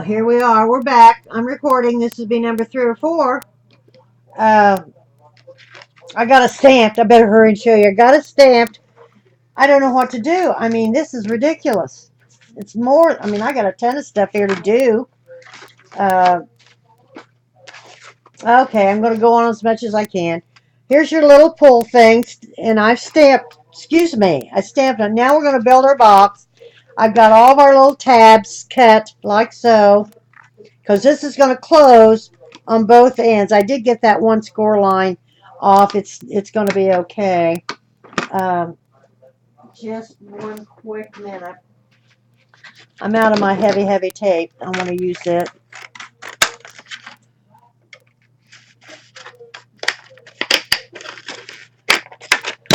Here we are. We're back. I'm recording. This will be number 3 or 4. Uh, I got it stamped. I better hurry and show you. I got it stamped. I don't know what to do. I mean, this is ridiculous. It's more. I mean, I got a ton of stuff here to do. Uh, okay, I'm going to go on as much as I can. Here's your little pull thing, and I've stamped. Excuse me. I stamped it. Now we're going to build our box. I've got all of our little tabs cut like so, because this is going to close on both ends. I did get that one score line off. It's going to be okay. Um, just one quick minute. I'm out of my heavy tape. I want to use it.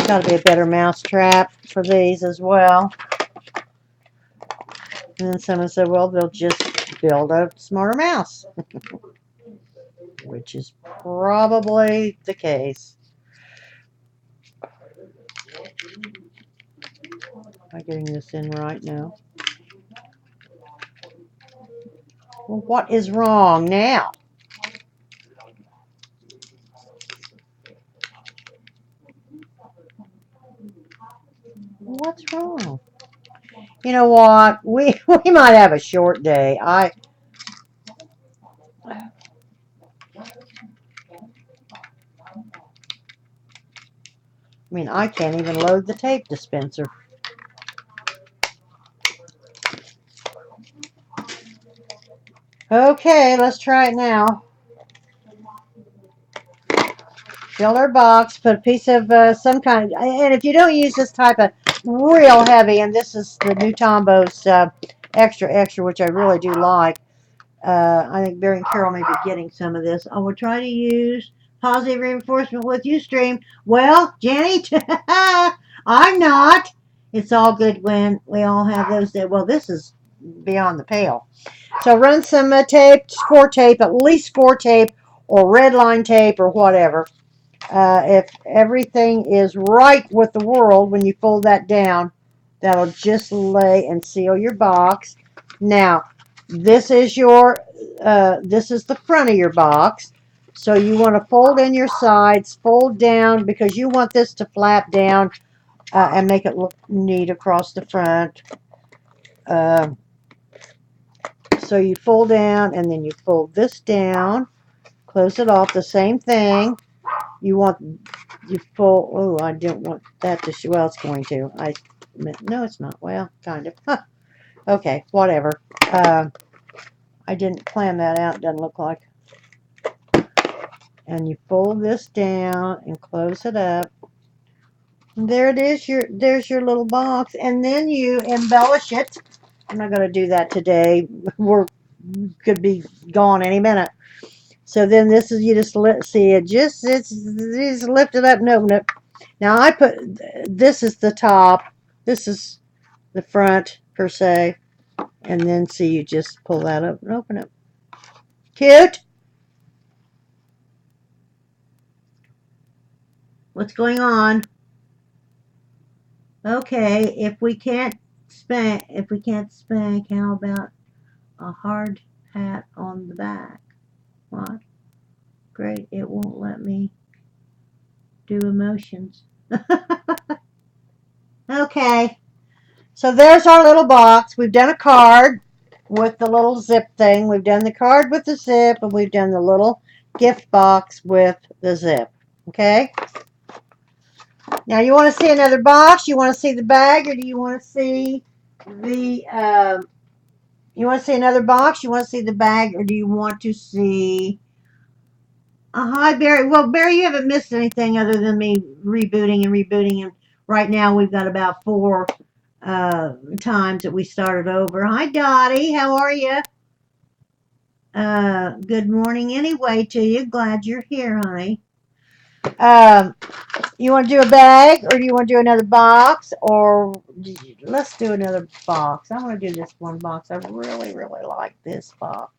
Got to be a better mouse trap for these as well. And then someone said, well, they'll just build a smarter mouse, which is probably the case. Am I getting this in right now? Well, what is wrong now? What's wrong? You know what? We might have a short day. I mean, I can't even load the tape dispenser. Okay, let's try it now. Build our box, put a piece of some kind, and if you don't use this type of real heavy, and this is the new Tombo's extra, which I really do like. I think Barry and Carol may be getting some of this. I will try to use positive reinforcement with Ustream. Well, Jenny, I'm not. It's all good when we all have those. Well, this is beyond the pale. So run some tape, score tape, at least score tape or red line tape or whatever. If everything is right with the world when you fold that down, that'll just lay and seal your box. Now, this is this is the front of your box. So you want to fold in your sides, fold down because you want this to flap down and make it look neat across the front. Uh, so you fold down and then you fold this down, close it off, the same thing. You want you fold. Oh, I didn't want that to show. Well, it's going to. No, it's not. Well, kind of. Huh. Okay, whatever. I didn't plan that out. Doesn't look like. And you fold this down and close it up. And there it is. There's your little box, and then you embellish it. I'm not going to do that today. We're could be gone any minute. So then this is you just see it just lift it up and open it. Now I put this is the top, this is the front per se, and then see you just pull that up and open it. Cute. What's going on? Okay, if we can't spank, how about a hard pat on the back? What? Great, it won't let me do emotions. Okay. So there's our little box. We've done a card with the little zip thing. We've done the card with the zip, and we've done the little gift box with the zip. Okay? Now, you want to see another box? You want to see the bag, or do you want to see the, you want to see another box? You want to see the bag, or do you want to see, hi, Barry. Well, Barry, you haven't missed anything other than me rebooting, and right now we've got about 4 times that we started over. Hi, Dottie. How are you? Good morning anyway to you. Glad you're here, honey. Um, you want to do a bag or do you want to do another box? Or let's do another box. I want to do this one box. I really, really like this box.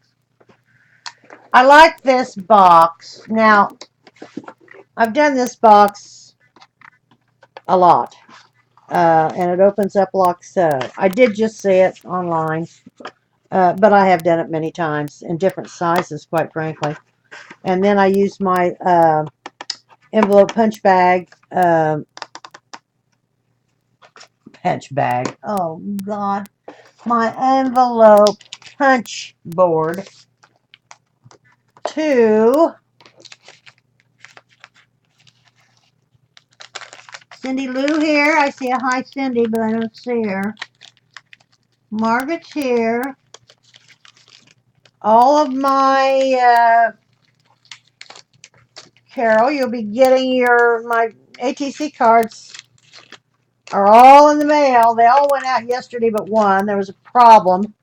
I like this box. Now, I've done this box a lot. and it opens up like so. I did just see it online, but I have done it many times in different sizes, quite frankly. And then I used my envelope punch bag, oh God, my envelope punch board to Cindy Lou here. I see a hi Cindy, but I don't see her. Margaret's here. All of my Carol, you'll be getting my ATC cards are all in the mail. They all went out yesterday but one. There was a problem.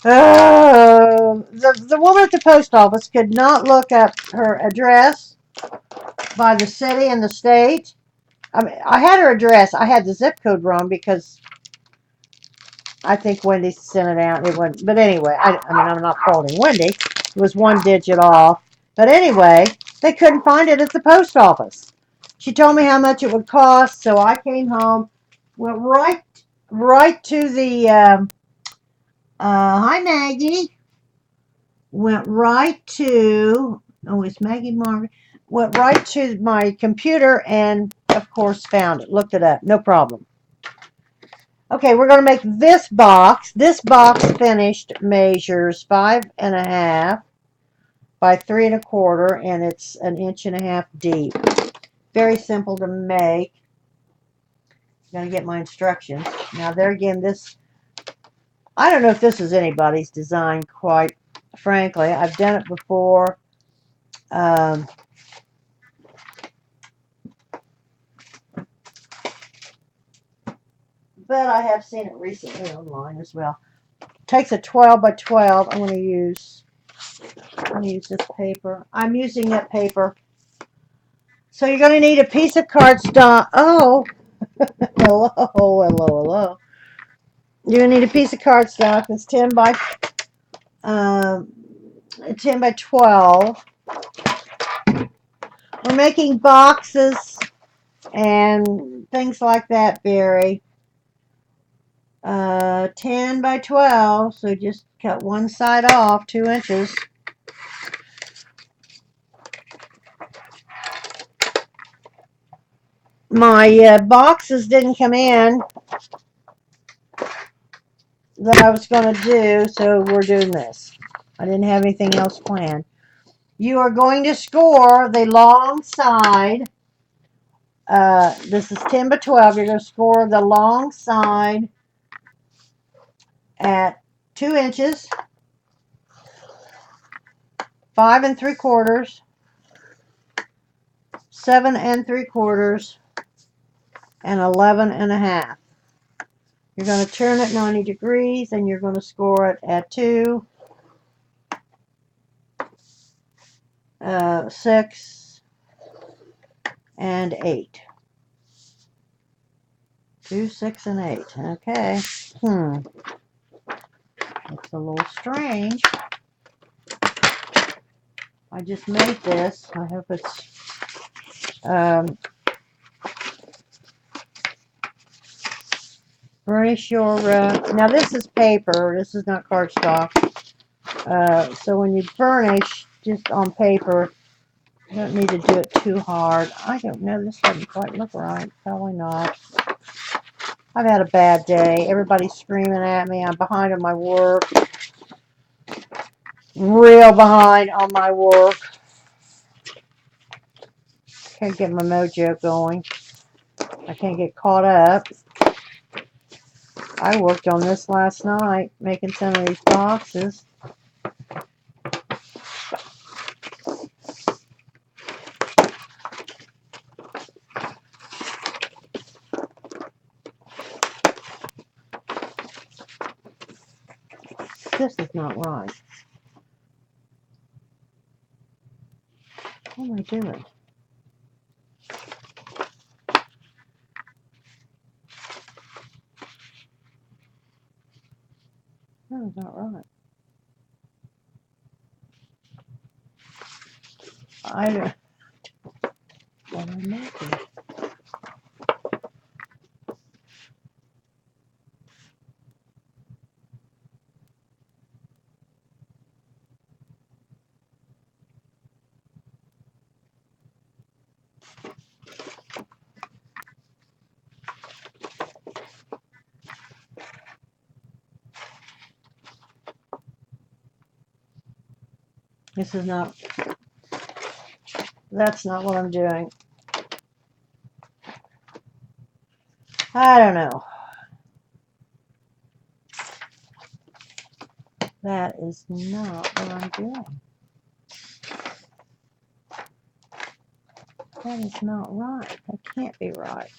The woman at the post office could not look up her address by the city and the state. I mean, I had her address. I had the zip code wrong because I think Wendy sent it out. It wasn't, but anyway, I mean, I'm not faulting Wendy. It was one digit off. But anyway, they couldn't find it at the post office. She told me how much it would cost, so I came home, went right to the, hi Maggie, went right to, oh, it's Maggie Margaret, went right to my computer and, of course, found it, looked it up, no problem. Okay, we're going to make this box. This box finished measures 5.5 by 3 1/4, and it's 1.5 inches deep. Very simple to make. I'm going to get my instructions. Now, there again, this, I don't know if this is anybody's design, quite frankly. I've done it before. But I have seen it recently online as well. Takes a 12 by 12. I'm going to use this paper. I'm using that paper. So you're going to need a piece of cardstock. Oh, hello. You're going to need a piece of cardstock that's 10 by 12. We're making boxes and things like that, Barry. 10 by 12, so just cut one side off, 2 inches. My boxes didn't come in that I was going to do, so we're doing this. I didn't have anything else planned. You are going to score the long side. This is 10 by 12. You're going to score the long side at 2 inches, 5 3/4, 7 3/4, and 11 1/2. You're going to turn it 90 degrees, and you're going to score it at 2, 6, and 8. 2, 6, and 8. Okay. It's a little strange. I just made this. I hope it's burnish your, now this is paper, this is not cardstock, so when you burnish just on paper, you don't need to do it too hard. I don't know, this doesn't quite look right, probably not. I've had a bad day, everybody's screaming at me, I'm behind on my work, real behind on my work. Can't get my mojo going, I can't get caught up. I worked on this last night, making some of these boxes. This is not right. What am I doing? That is not right. I don't. What am I making? This is not, that's not what I'm doing. I don't know. That is not what I'm doing. That is not right. That can't be right.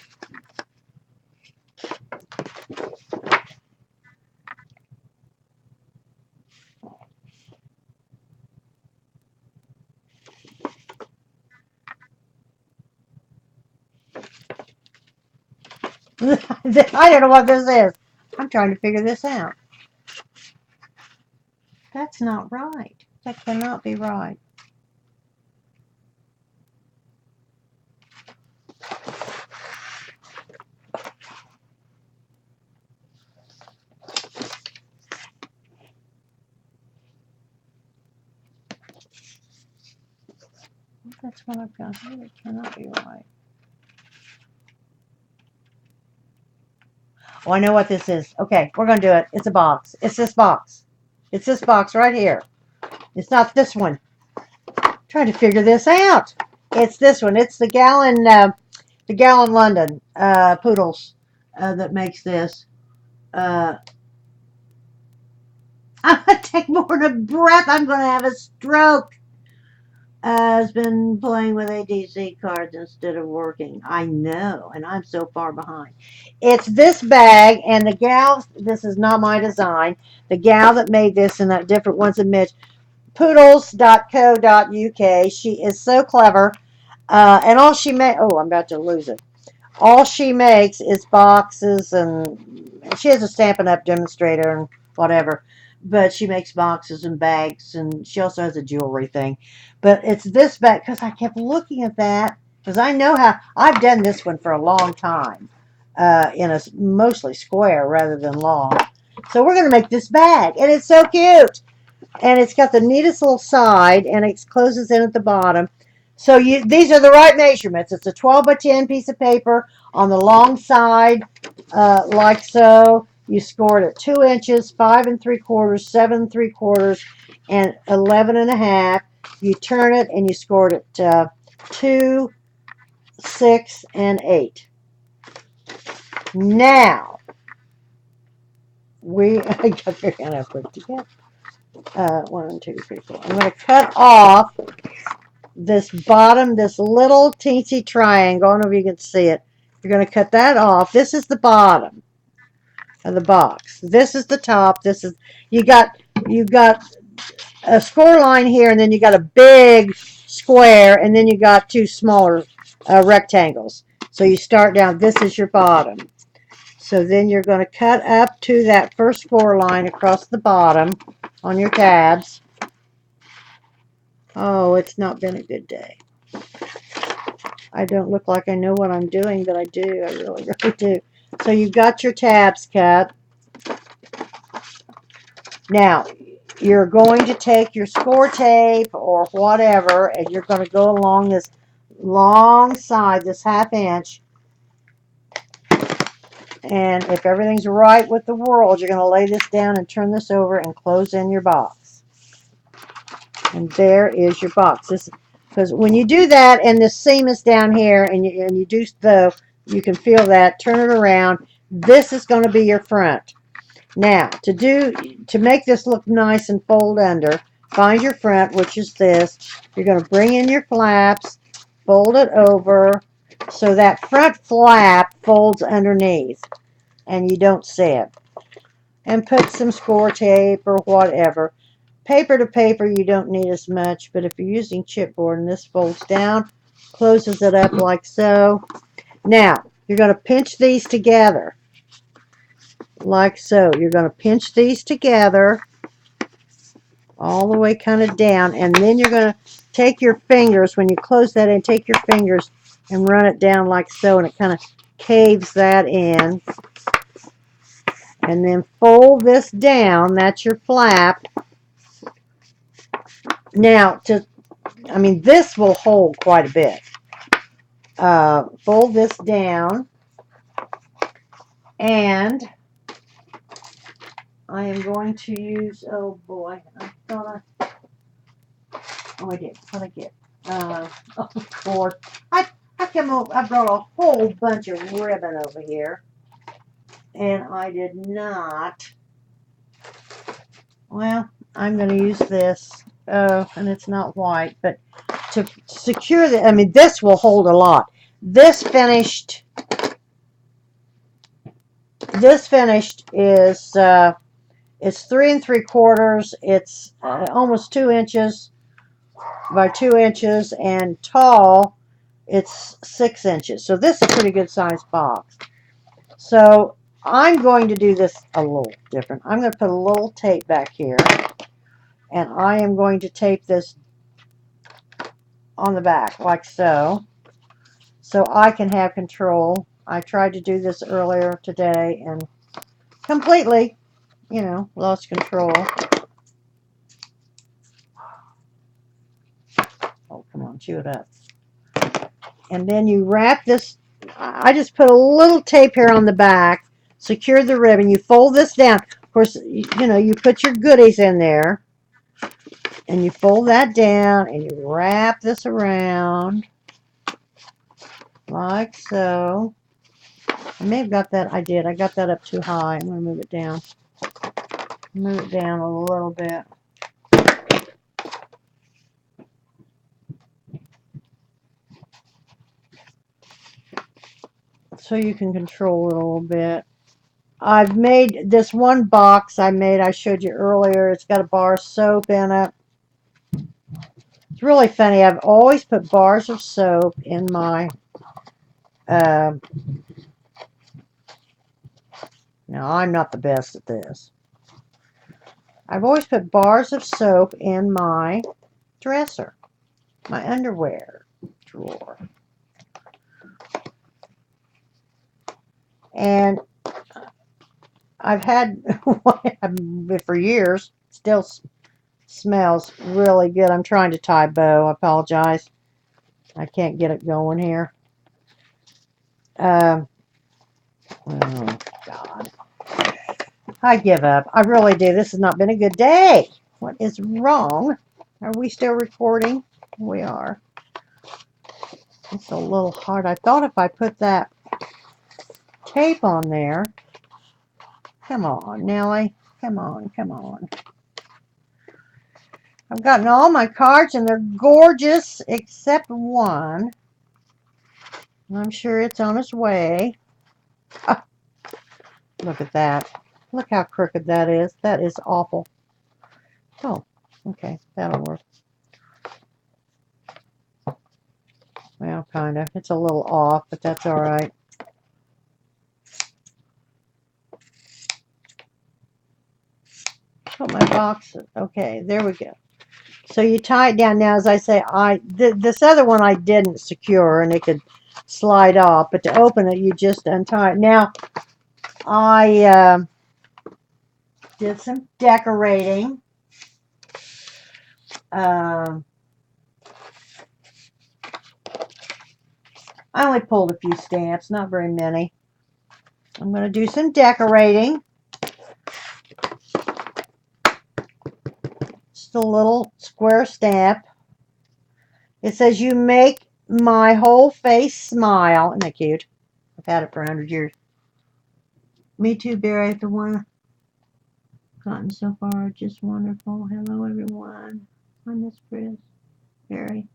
I don't know what this is. I'm trying to figure this out. That's not right. That cannot be right. That's what I've got here. It cannot be right. Oh, I know what this is. Okay, we're going to do it. It's a box. It's this box. It's this box right here. It's not this one. I'm trying to figure this out. It's this one. It's the Gallon London Poodles that makes this. Uh, I'm going to take more than a breath. I'm going to have a stroke. Has been playing with ADC cards instead of working. I know, and I'm so far behind. It's this bag, and the gal, this is not my design. The gal that made this and that different ones and Mitch, poodles.co.uk. She is so clever. And all she made, oh, I'm about to lose it. All she makes is boxes, and she has a Stampin' Up! Demonstrator and whatever. But she makes boxes and bags, and she also has a jewelry thing. But it's this bag because I kept looking at that because I know how I've done this one for a long time, in a mostly square rather than long. So we're gonna make this bag, and it's so cute, and it's got the neatest little side, and it closes in at the bottom. So these are the right measurements. It's a 12 by 10 piece of paper on the long side, like so. You score it at 2 inches, 5 3/4, 7 3/4, and 11 1/2. You turn it and you score it at 2, 6, and 8. Now I got to figure out how to put it together. 1, 2, 3, 4. I'm going to cut off this bottom, this little teensy triangle. I don't know if you can see it. You're going to cut that off. This is the bottom of the box. This is the top. This is you got a score line here, and then you got a big square, and then you got two smaller rectangles. So you start down. This is your bottom. So then you're going to cut up to that first score line across the bottom on your tabs. Oh, it's not been a good day. I don't look like I know what I'm doing, but I do. I really, really do. So you've got your tabs cut. Now, you're going to take your score tape or whatever, and you're going to go along this long side, this 1/2 inch. And if everything's right with the world, you're going to lay this down and turn this over and close in your box. And there is your box. This, because when you do that, and this seam is down here, and you do you can feel that. Turn it around. This is going to be your front. Now, to make this look nice and fold under, find your front, which is this. You're going to bring in your flaps, fold it over, so that front flap folds underneath, and you don't see it. And put some score tape or whatever. Paper to paper, you don't need as much, but if you're using chipboard and this folds down, closes it up like so. Now, you're going to pinch these together like so. You're going to pinch these together all the way kind of down, and then you're going to take your fingers, when you close that in, take your fingers and run it down like so, and it kind of caves that in. And then fold this down. That's your flap. Now, this will hold quite a bit. Fold this down, and I am going to use, oh boy, I thought Oh, I did. What I get? Oh, Lord. I I brought a whole bunch of ribbon over here. And I did not. Well, I'm going to use this. And it's not white, but to secure the, I mean, this will hold a lot. This finished is, it's 3 3/4. It's almost 2 inches by 2 inches, and tall, it's 6 inches. So this is a pretty good sized box. So I'm going to do this a little different. I'm going to put a little tape back here, and I am going to tape this on the back like so I can have control. I tried to do this earlier today and completely, you know, lost control. Oh, come on, chew it up. And then you wrap this. I just put a little tape here on the back, secure the ribbon. You fold this down. Of course, you know, you put your goodies in there, and you fold that down, and you wrap this around like so. I may have got that. I did. I got that up too high. I'm going to move it down. Move it down a little bit. So you can control it a little bit. I've made this one box I showed you earlier. It's got a bar of soap in it. It's really funny. I've always put bars of soap in my now I'm not the best at this. I've always put bars of soap in my dresser, my underwear drawer. And I've had for years, still smells really good. I'm trying to tie a bow. I apologize. I can't get it going here. Oh, God. I give up. I really do. This has not been a good day. What is wrong? Are we still recording? We are. It's a little hard. I thought if I put that tape on there. Come on, Nellie. Come on, come on. I've gotten all my cards, and they're gorgeous, except one. I'm sure it's on its way. Ah, look at that. Look how crooked that is. That is awful. Oh, okay. That'll work. Well, kind of. It's a little off, but that's all right. Put my box. Okay, there we go. So you tie it down. Now, as I say, this other one I didn't secure, and it could slide off. But to open it, you just untie it. Now, I did some decorating. I only pulled a few stamps, not very many. I'm going to do some decorating. Just a little square stamp. It says, "You make my whole face smile." Isn't that cute? I've had it for 100 years. Me too, Barry. The one gotten so far, just wonderful. Hello, everyone. I miss Chris. Barry.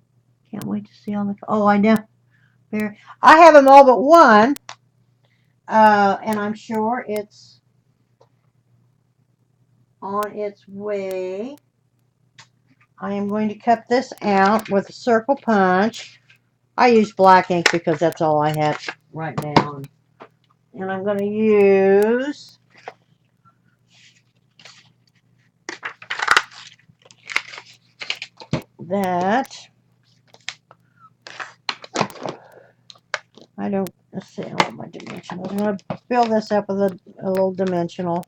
Can't wait to see all the. Oh, I know. Barry. I have them all but one. And I'm sure it's on its way. I am going to cut this out with a circle punch. I use black ink because that's all I have right now. And I'm going to use that. Let's see, I want my dimensional. I'm going to fill this up with a little dimensional.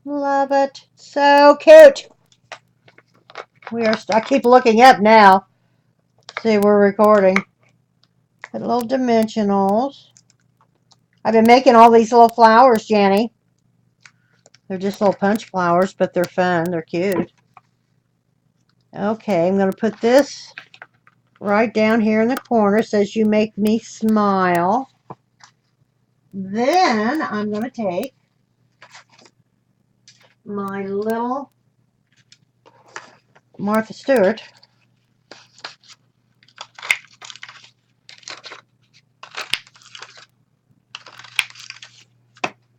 Love it. So cute. I keep looking up now. See, we're recording. Put little dimensionals. I've been making all these little flowers, Jenny. They're just little punch flowers, but they're fun. They're cute. Okay, I'm going to put this right down here in the corner. It says, "You make me smile." Then I'm going to take my little Martha Stewart,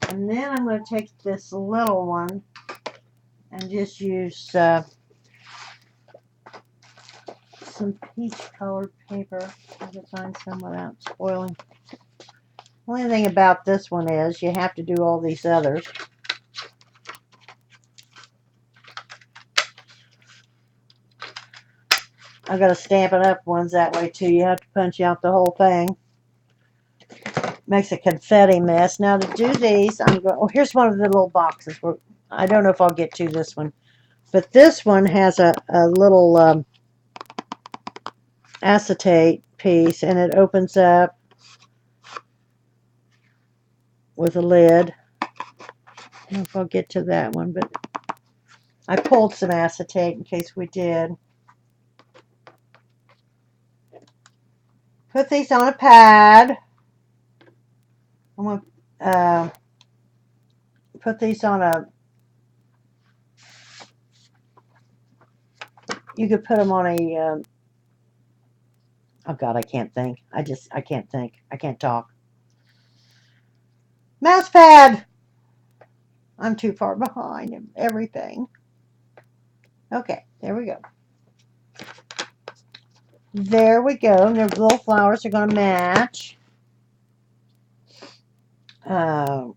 and then I'm going to take this little one and just use some peach colored paper. I can find some without spoiling. Only thing about this one is you have to do all these others. I've got to Stampin' Up! Ones that way too. You have to punch out the whole thing. Makes a confetti mess. Now to do these, I'm going. Oh, here's one of the little boxes. I don't know if I'll get to this one, but this one has a little acetate piece, and it opens up with a lid. I don't know if I'll get to that one, but I pulled some acetate in case we did. Put these on a pad. I'm going to put these on a, you could put them on a, oh God, I can't think. I can't think. I can't talk. Mouse pad! I'm too far behind in everything. Okay, there we go. There we go. The little flowers are going to match. I'm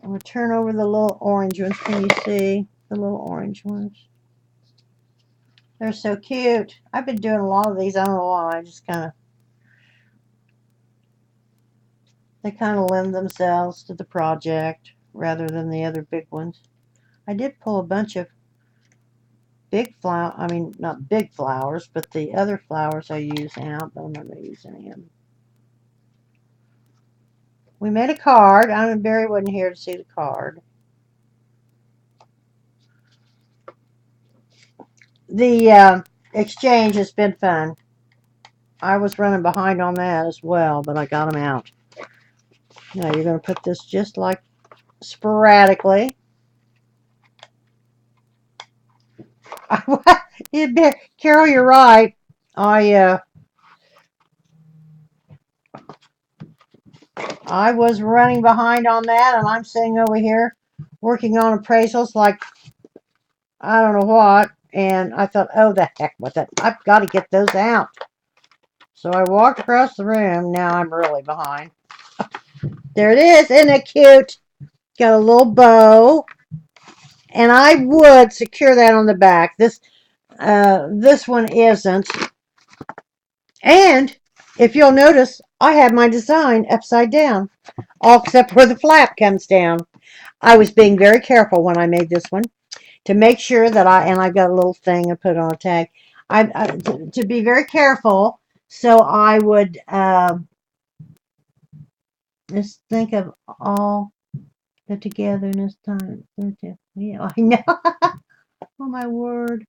going to turn over the little orange ones. Can you see the little orange ones? They're so cute. I've been doing a lot of these. I don't know why. I just kind of, they kind of lend themselves to the project rather than the other big ones. I did pull a bunch of big flower, I mean, not big flowers, but the other flowers I use out, but I'm not going to use any of them. We made a card. I and Barry wasn't here to see the card. The exchange has been fun. I was running behind on that as well, but I got them out. Now you're going to put this just like sporadically. Carol, you're right. I was running behind on that, and I'm sitting over here working on appraisals like I don't know what, and I thought, oh, the heck with it. I've got to get those out. So I walked across the room. Now I'm really behind. There it is. Isn't it cute? Got a little bow. And I would secure that on the back. This one isn't. And if you'll notice, I have my design upside down, all except where the flap comes down. I was being very careful when I made this one to make sure that I've got a little thing I put on a tag. To be very careful, so I would just think of all the togetherness time. Yeah, I know. Oh my word.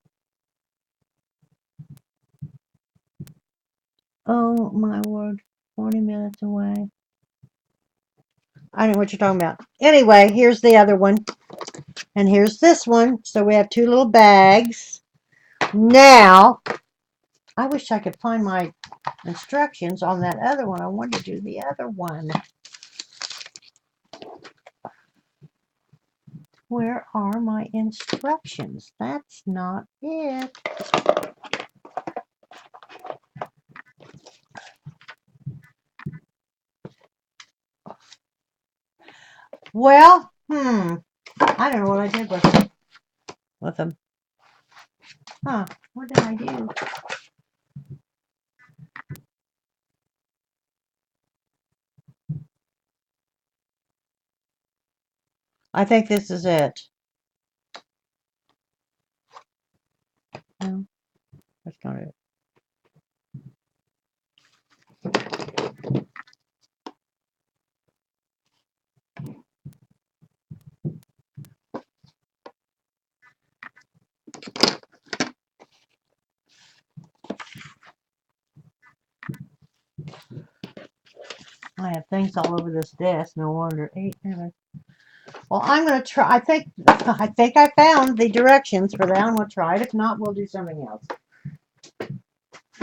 Oh my word. 40 minutes away. I don't know what you're talking about. Anyway, here's the other one. And here's this one. So we have two little bags. Now, I wish I could find my instructions on that other one. I wanted to do the other one. Where are my instructions? That's not it. Well, I don't know what I did with them. Huh, what did I do? I think this is it. No, that's not it. I have things all over this desk. No wonder. 8, 7. Well, I'm gonna try. I think I found the directions for that. I'm gonna try it. If not, we'll do something else.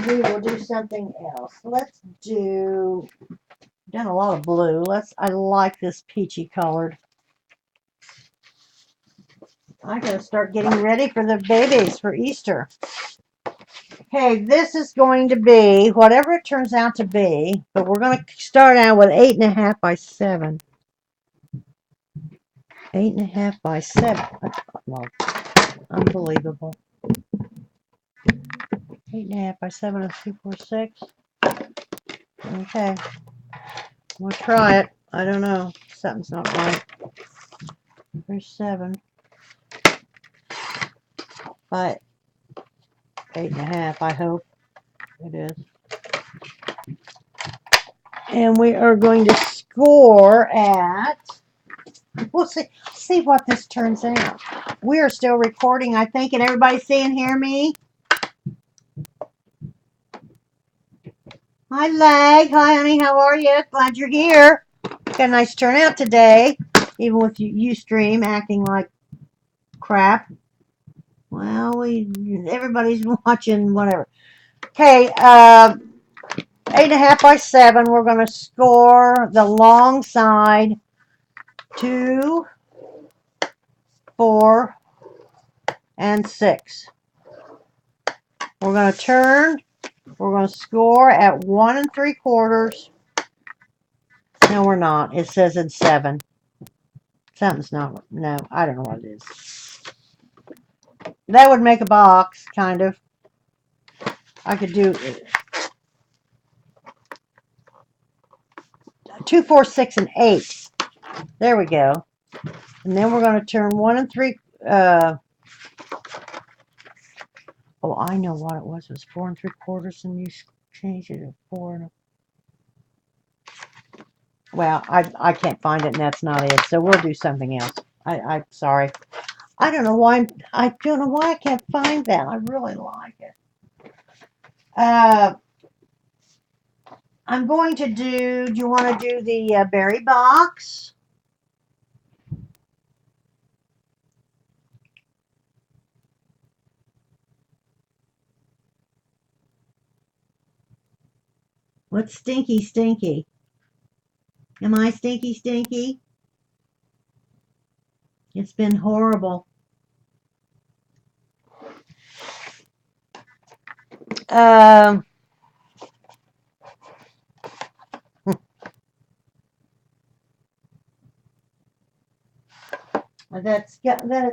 We will do something else. Let's do. Done a lot of blue. I like this peachy colored. I gotta start getting ready for the babies for Easter. Okay, this is going to be whatever it turns out to be, but we're going to start out with 8.5 by 7. 8.5 by 7. Well, unbelievable. 8.5 by 7 is 2, 4, 6. Okay, we'll try it. I don't know. Something's not right. There's 7. But 8.5, I hope it is. And we are going to score at. We'll see what this turns out. We are still recording, I think. Can everybody see and hear me? Hi, Lag. Hi, honey. How are you? Glad you're here. Got a nice turnout today, even with Ustream acting like crap. Well, everybody's watching, whatever. Okay, 8.5 by 7. We're going to score the long side 2, 4, and 6. We're going to turn. We're going to score at 1 3/4. No, we're not. It says in 7. Something's not. No, I don't know what it is. That would make a box, kind of. I could do 2, 4, 6, and 8. There we go. And then we're going to turn 1 3. Oh, I know what it was. It was 4 3/4, and you changed it to 4 and well, I can't find it, and that's not it. So we'll do something else. I'm sorry. I don't know why. I don't know why I can't find that. I really like it. I'm going to do. Do you want to do the berry box? What's stinky, stinky? Am I stinky, stinky? It's been horrible. It's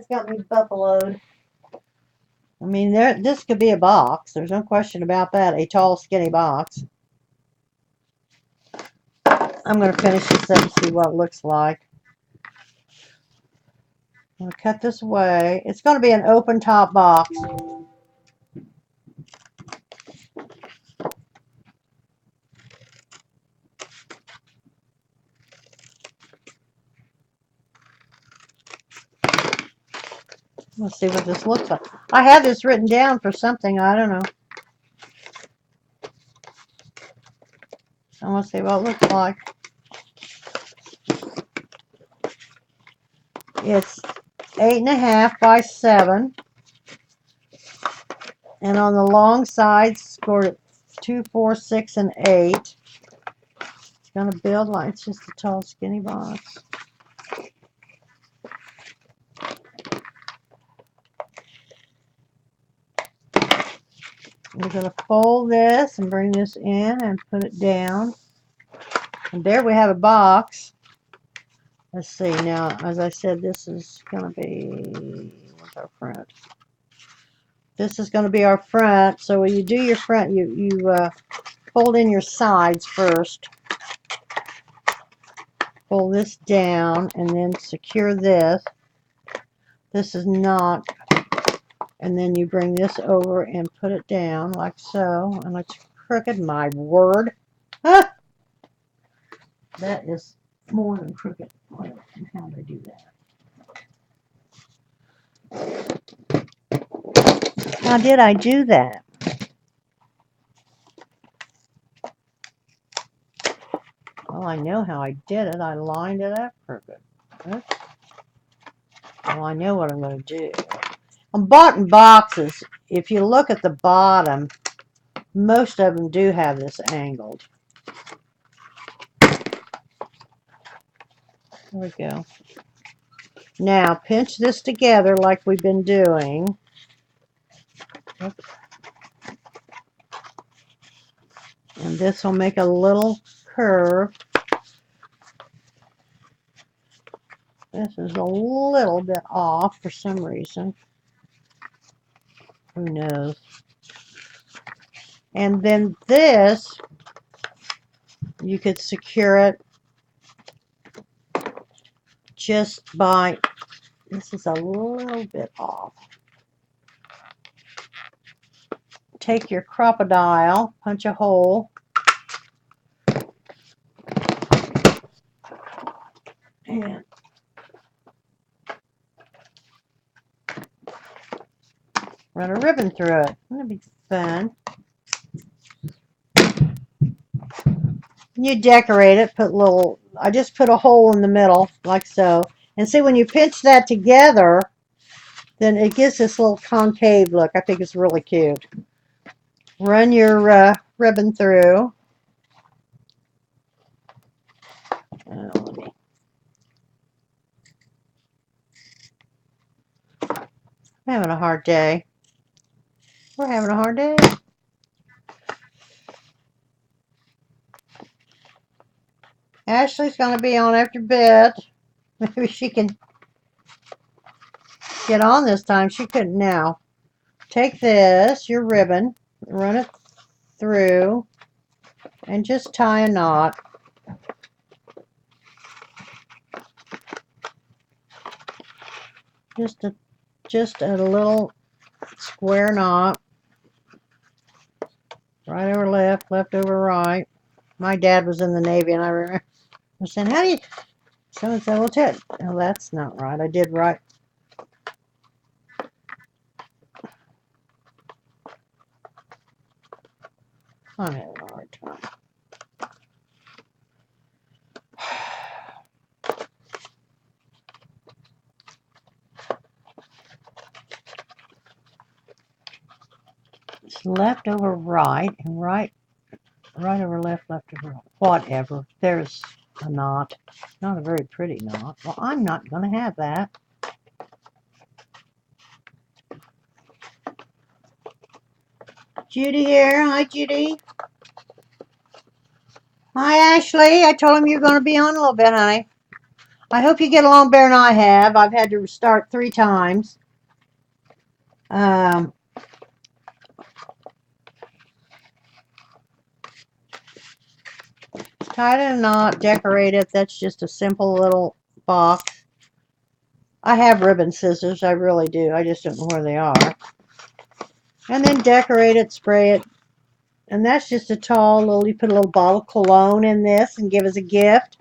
got me buffaloed. I mean, this could be a box. There's no question about that. A tall, skinny box. I'm going to finish this up and see what it looks like. I'm going to cut this away. It's going to be an open top box. Let's see what this looks like. I have this written down for something. I don't know. I want to see what it looks like. It's 8.5 by 7. And on the long side, scored at 2, 4, 6, and 8. It's going to build like it's just a tall, skinny box. We're going to fold this and bring this in and put it down. And there we have a box. Let's see. Now, as I said, this is going to be, what's our front? This is going to be our front. So when you do your front, you fold in your sides first. Pull this down and then secure this. This is not. And then you bring this over and put it down like so. And it's crooked, my word. Ah! That is more than crooked. How do I do that? How did I do that? Well, I know how I did it. I lined it up perfect. Oops. Well, I know what I'm going to do. On bought boxes, if you look at the bottom, most of them do have this angled. There we go. Now, pinch this together like we've been doing. Oops. And this will make a little curve. This is a little bit off for some reason. Who knows? And then this, you could secure it just by, this is a little bit off. Take your crocodile, punch a hole, and run a ribbon through it. That'll be fun. You decorate it, put little, I just put a hole in the middle, like so. And see, when you pinch that together, then it gives this little concave look. I think it's really cute. Run your ribbon through. Let me. I'm having a hard day. We're having a hard day. Ashley's going to be on after bed. Maybe she can get on this time. She couldn't now. Take this, your ribbon, run it through, and just tie a knot. Just a little square knot. Right over left, left over right. My dad was in the Navy, and I remember saying, how do you, so-and-so will tell. Oh, that's not right. I did right. I'm having a hard time. It's left over right, and right over left, left over right. Whatever. There's a knot. Not a very pretty knot. Well, I'm not going to have that. Judy here. Hi, Judy. Hi, Ashley. I told him you're going to be on a little bit, honey. I hope you get along better than I have. I've had to restart 3 times. Tied a knot, decorate it. That's just a simple little box. I have ribbon scissors. I really do. I just don't know where they are. And then decorate it, spray it. And that's just a tall little, you put a little bottle of cologne in this and give as a gift.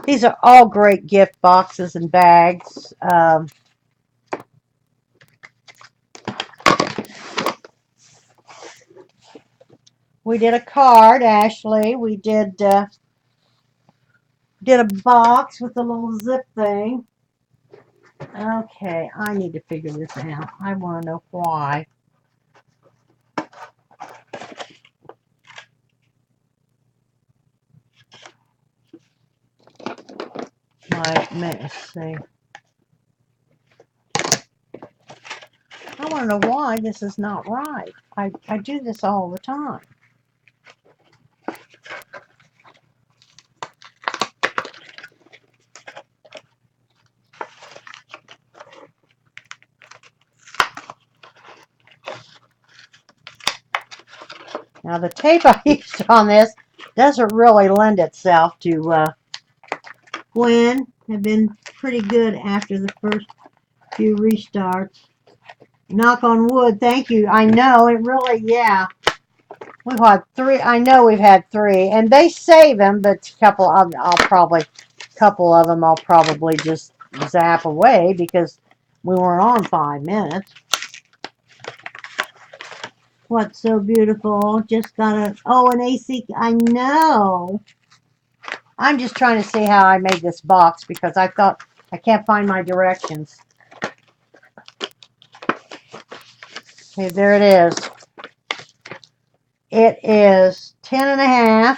These are all great gift boxes and bags. We did a card, Ashley. We did a box with a little zip thing. Okay, I need to figure this out. I want to know why. Let's see. I want to know why this is not right. I do this all the time. Now the tape I used on this doesn't really lend itself to Gwen. Have been pretty good after the first few restarts. Knock on wood. Thank you. I know it really. Yeah, we've had 3. I know we've had 3, and they save them, but I'll probably just zap away because we weren't on 5 minutes. What's so beautiful? Just got an AC. I know. I'm just trying to see how I made this box because I thought I can't find my directions. Okay, there it is. It is 10.5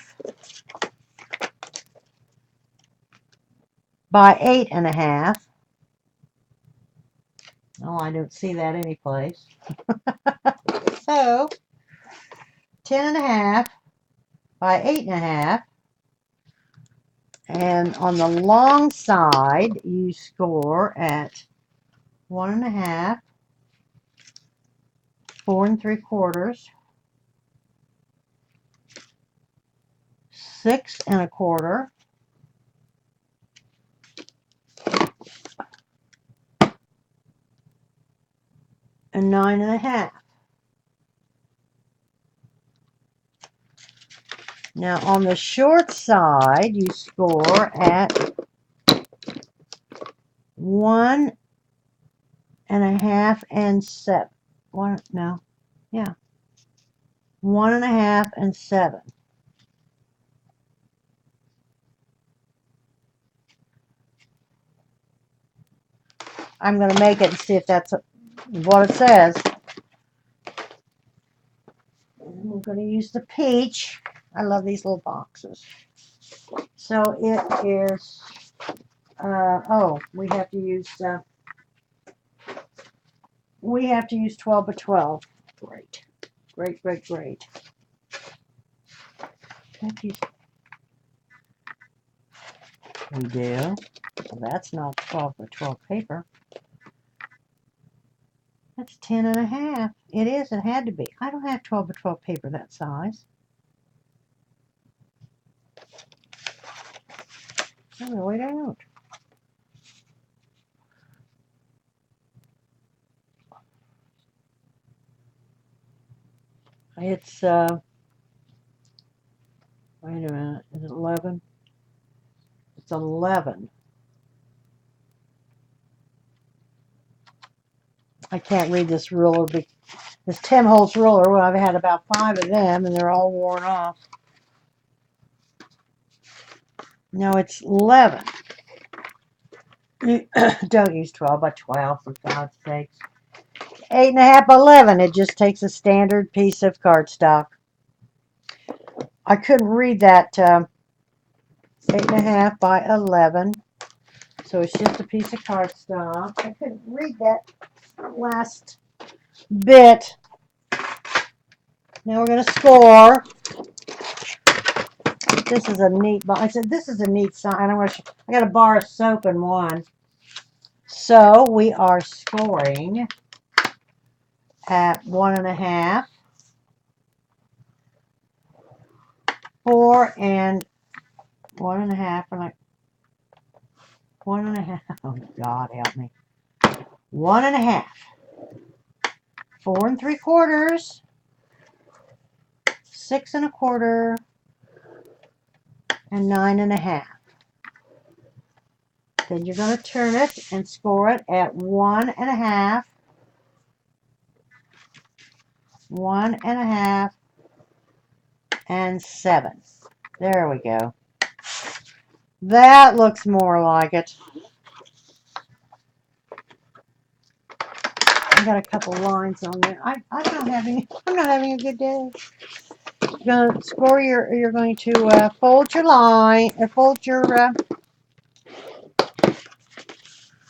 by 8.5. Oh, I don't see that anyplace. So, 10.5 by 8.5. And on the long side, you score at 1.5, 4 3/4, 6 1/4, and 9.5. Now on the short side, you score at 1.5 and 7. No, yeah, 1.5 and 7. I'm going to make it and see if that's what it says. We're going to use the peach. I love these little boxes. So it is, oh, we have to use 12 by 12. Great, great, great, great. We do. Well, that's not 12 by 12 paper. That's 10.5. It is. It had to be. I don't have 12 by 12 paper that size. I really don't. It's, wait a minute. Is it 11? It's 11. I can't read this ruler. This Tim Holtz ruler, well, I've had about 5 of them, and they're all worn off. No, it's 11. Don't use 12 by 12, for God's sakes. 8.5 by 11. It just takes a standard piece of cardstock. I couldn't read that 8.5 by 11. So it's just a piece of cardstock. I couldn't read that last bit. Now we're going to score. This is a neat box. I said this is a neat sign. I got a bar of soap in one. So we are scoring at 1.5, 4, and 1.5, and like 1.5. Oh God, help me. 1.5, 4 3/4, 6 1/4, and 9.5. Then you're going to turn it and score it at 1.5, 1.5, and 7. There we go. That looks more like it. I got a couple lines on there. I'm not having a good day. You're going to score you're going to fold your line, fold your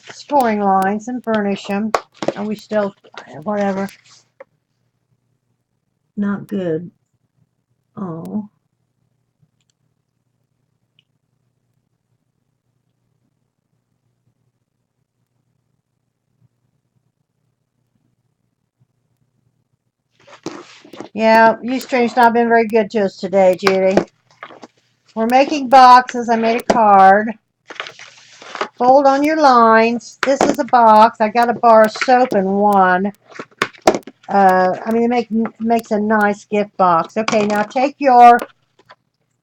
scoring lines and burnish them. Are we still, whatever. Not good. Oh. Yeah, Ustream's not been very good to us today, Judy. We're making boxes. I made a card. Fold on your lines. This is a box. I got a bar of soap in one. I mean, it makes a nice gift box. Okay, now take your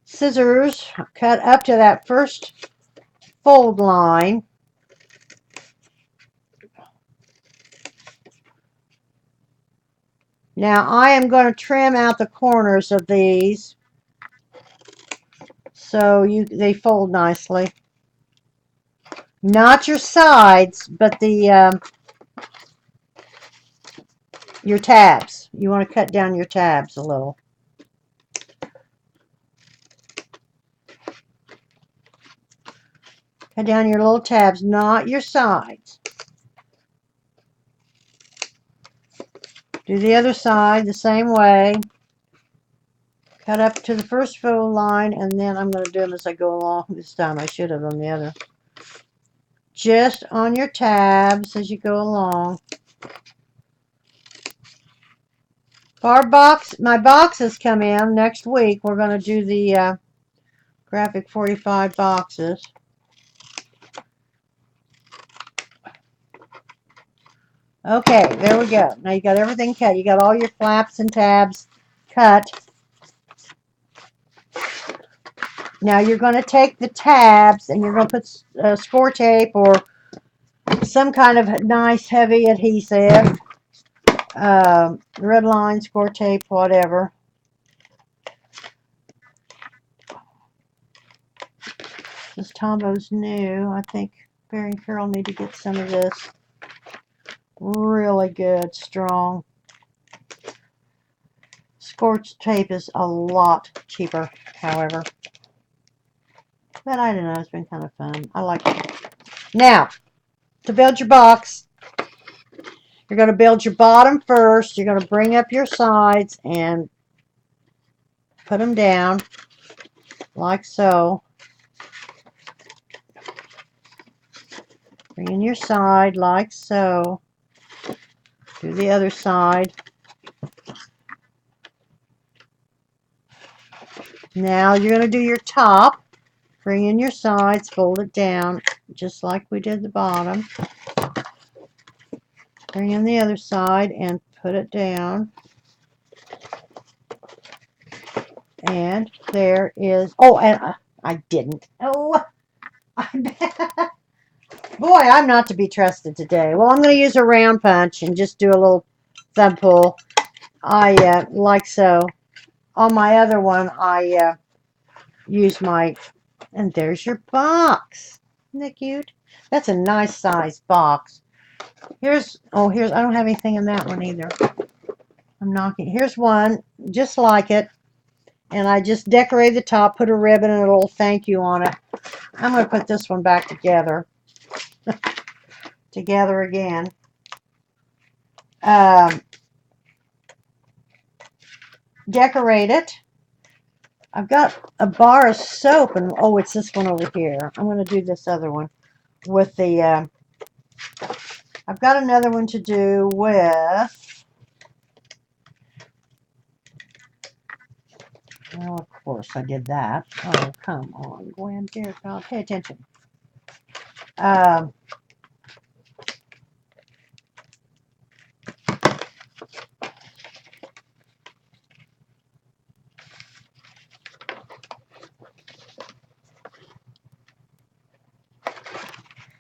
scissors, cut up to that first fold line. Now I am going to trim out the corners of these So they fold nicely. Not your sides, but the your tabs. You want to cut down your tabs a little. Cut down your little tabs, not your sides. Do the other side the same way. Cut up to the first fold line, and then I'm going to do them as I go along. This time I should have on the other. Just on your tabs as you go along. My boxes come in next week. We're going to do the graphic 45 boxes. Okay, there we go. Now you got everything cut. You got all your flaps and tabs cut. Now you're going to take the tabs and you're going to put score tape or some kind of nice heavy adhesive, red line, score tape, whatever. This Tombo's new. I think Barry and Carol need to get some of this. Really good, strong. Scorch tape is a lot cheaper, however. But I don't know, it's been kind of fun. I like it. Now, to build your box, you're going to build your bottom first. You're going to bring up your sides and put them down like so. Bring in your side like so. Do the other side. Now you're going to do your top. Bring in your sides, fold it down just like we did the bottom. Bring in the other side and put it down. And there is, oh, and I didn't. Oh, boy, I'm not to be trusted today. Well, I'm going to use a round punch and just do a little thumb pull. Like so. On my other one, I use my, and there's your box. Isn't that cute? That's a nice size box. Here's, I don't have anything in that one either. I'm knocking. Here's one, just like it. And I just decorate the top, put a ribbon and a little thank you on it. I'm going to put this one back together. Together again. Decorate it. I've got a bar of soap, and oh, it's this one over here. I'm going to do this other one with the, I've got another one to do with, well, of course I did that. Oh, come on, Gwen, dear God, pay attention.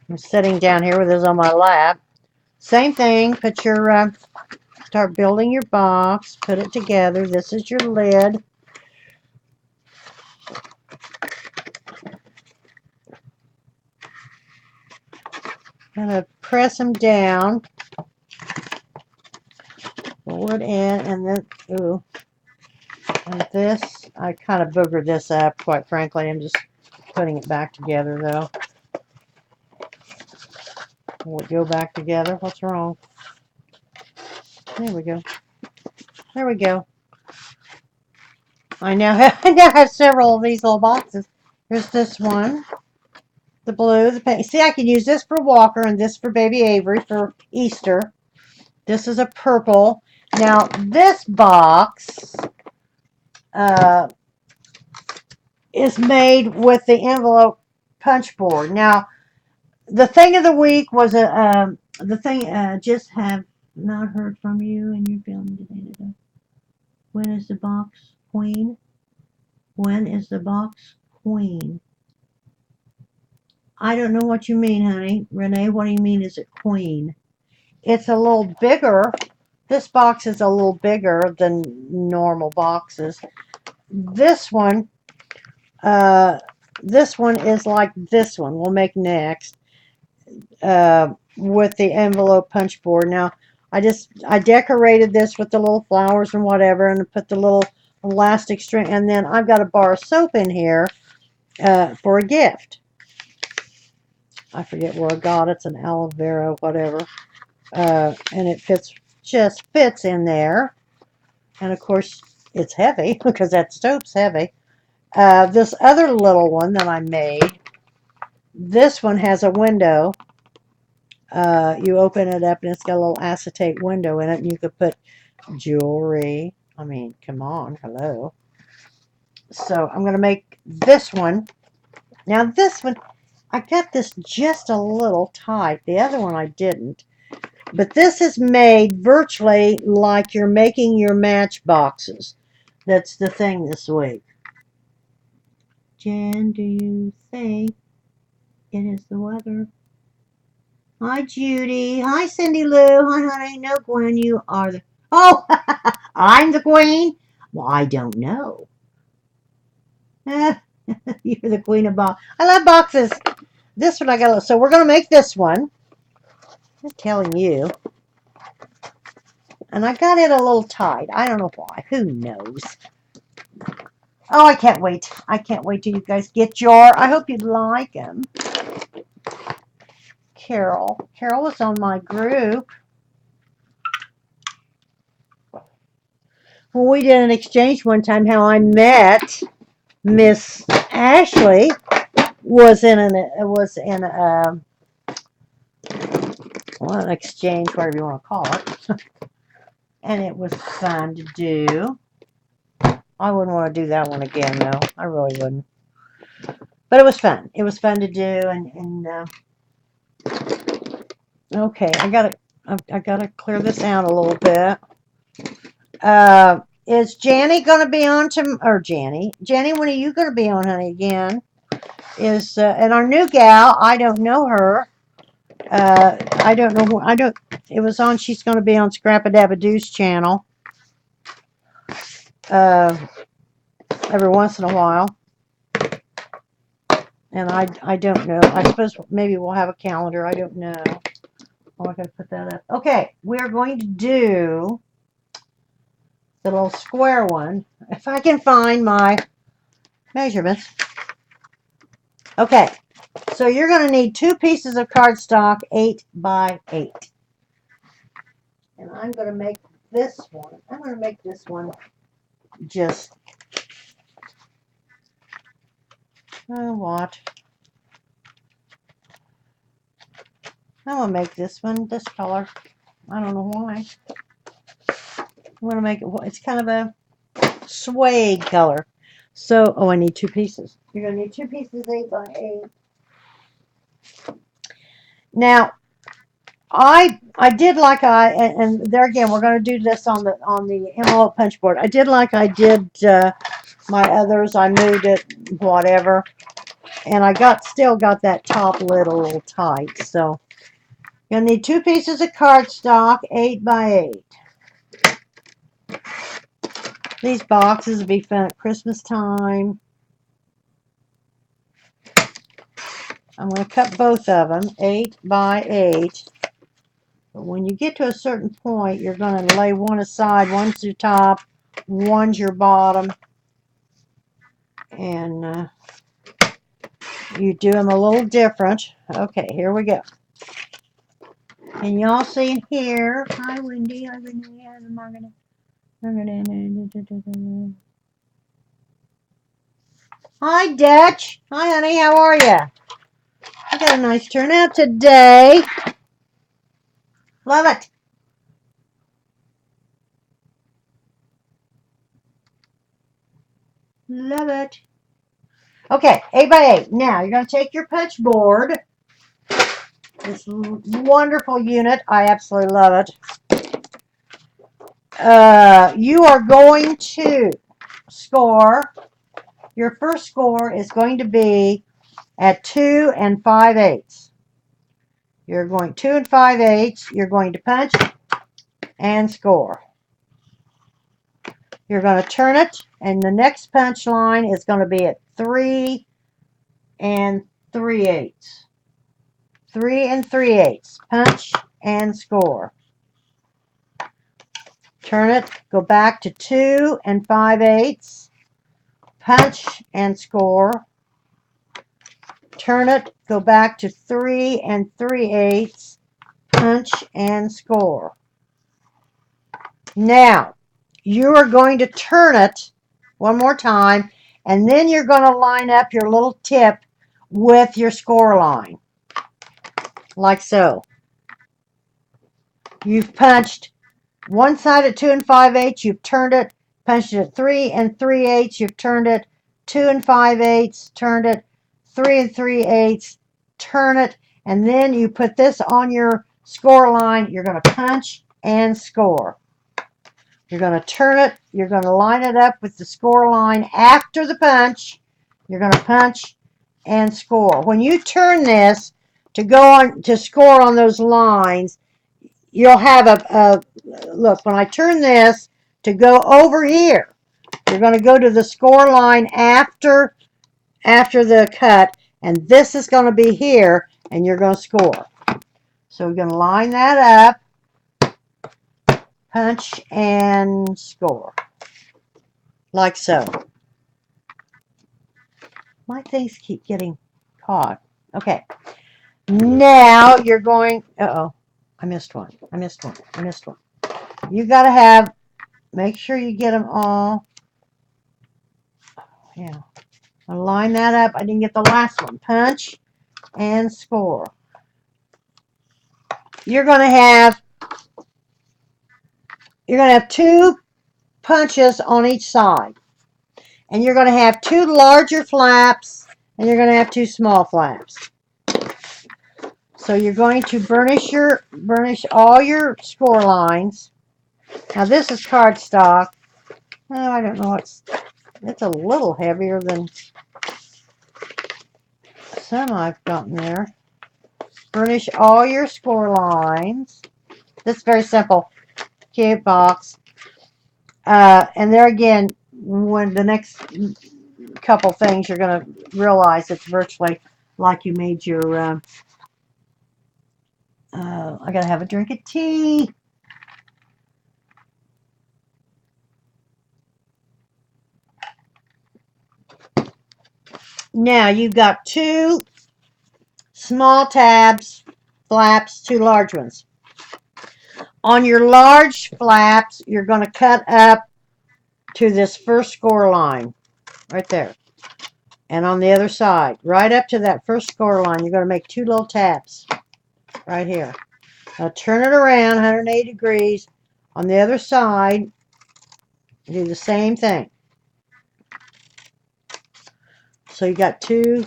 I'm sitting down here with this on my lap. Same thing, put your, start building your box, put it together. This is your lid. I'm going to press them down, pull it in, and then, ooh, and this, I kind of boogered this up, quite frankly. I'm just putting it back together, though. Will it go back together? What's wrong? There we go. There we go. I now have several of these little boxes. Here's this one. The blue, the pink. See, I can use this for Walker and this for baby Avery for Easter. This is a purple. Now, this box is made with the envelope punch board. Now, the thing of the week was the thing, just have not heard from you and you're feeling today. When is the box queen? When is the box queen? I don't know what you mean, honey. Renee, what do you mean is it queen? It's a little bigger. This box is a little bigger than normal boxes. This one This one is like this one we'll make next, with the envelope punch board. Now, I decorated this with the little flowers and whatever, and put the little elastic string, and then I've got a bar of soap in here for a gift. I forget where I got it. It's an aloe vera, whatever, and it just fits in there. And of course, it's heavy because that soap's heavy. This other little one that I made, this one has a window. You open it up and it's got a little acetate window in it, and you could put jewelry. I mean, come on, hello. So I'm going to make this one. Now this one, I got this just a little tight. The other one I didn't. But this is made virtually like you're making your matchboxes. That's the thing this week. Jen, do you think it is the weather? Hi, Judy. Hi, Cindy Lou. Hi, honey. No, Gwen, you are the... Oh, I'm the queen? Well, I don't know. You're the queen of box. I love boxes. This one I got. So we're going to make this one. I'm telling you. And I got it a little tight. I don't know why. Who knows? Oh, I can't wait. I can't wait till you guys get your... I hope you like them. Carol. Carol was on my group. Well, we did an exchange one time how I met Miss Ashley was in an well, an exchange, whatever you want to call it. And it was fun to do. I wouldn't want to do that one again, though. I really wouldn't. But it was fun. It was fun to do, and okay, I gotta clear this out a little bit. Is Janny gonna be on or Janny? Janny, when are you gonna be on, honey? Again? And our new gal, I don't know her. I don't know who. It was on. She's gonna be on Scrap-a-Dab-a-Doo's channel. Every once in a while. And I don't know. I suppose maybe we'll have a calendar. I don't know. Oh, I gotta put that up. Okay, we're going to do the little square one. If I can find my measurements. Okay, so you're going to need 2 pieces of cardstock, 8 by 8. And I'm going to make this one. I'm going to make this one just, what? I'm going to make this one this color. I don't know why. I'm going to make it, it's kind of a suede color. So, oh, I need 2 pieces. You're going to need 2 pieces, 8 by 8. Now, I did like and there again, we're going to do this on the envelope punch board. I did like I did my others. I moved it, whatever. And I still got that top lid a little tight. So, you'll need 2 pieces of cardstock, 8 by 8. These boxes will be fun at Christmas time. I'm going to cut both of them, 8 by 8. But when you get to a certain point, you're going to lay one aside. One's your top, one's your bottom. And you do them a little different. Okay, here we go. And y'all see here. Hi, Wendy. Hi, Wendy. Hi, Margaret. Hi, Dutch. Hi, honey. How are you? I got a nice turnout today. Love it. Love it. Okay, 8 by 8. Now, you're going to take your punch board. This wonderful unit. I absolutely love it. You are going to score. Your first score is going to be at 2 5/8. You're going 2 5/8. You're going to punch and score. You're going to turn it, and the next punch line is going to be at 3 3/8. 3 3/8. Punch and score. Turn it, go back to 2 5/8. Punch and score. Turn it, go back to 3 3/8. Punch and score. Now, you are going to turn it one more time, and then you're going to line up your little tip with your score line, like so. You've punched one side at 2 5/8, you've turned it, punched it at 3 3/8, you've turned it, 2 5/8, turned it, 3 3/8, turn it, and then you put this on your score line. You're going to punch and score. You're going to turn it, you're going to line it up with the score line after the punch. You're going to punch and score. When you turn this to go on to score on those lines, you'll have a look, when I turn this to go over here, you're going to go to the score line after the cut, and this is going to be here, and you're going to score. So we're going to line that up, punch and score, like so. My things keep getting caught. Okay. Now you're going, uh-oh, I missed one. You got to have, make sure you get them all. Yeah. I'll line that up. I didn't get the last one. Punch and score. You're going to have two punches on each side. And you're going to have two larger flaps, and you're going to have two small flaps. So you're going to burnish all your score lines. Now this is cardstock. Oh, I don't know, it's a little heavier than some I've gotten there. Burnish all your score lines. This is very simple. Cute box. And there again, when the next couple things, you're going to realize it's virtually like you made your, I got to have a drink of tea. Now you've got two small tabs, flaps, two large ones. On your large flaps, you're going to cut up to this first score line, right there. And on the other side, right up to that first score line, you're going to make two little tabs right here. Now turn it around 180 degrees. On the other side, do the same thing. So you got two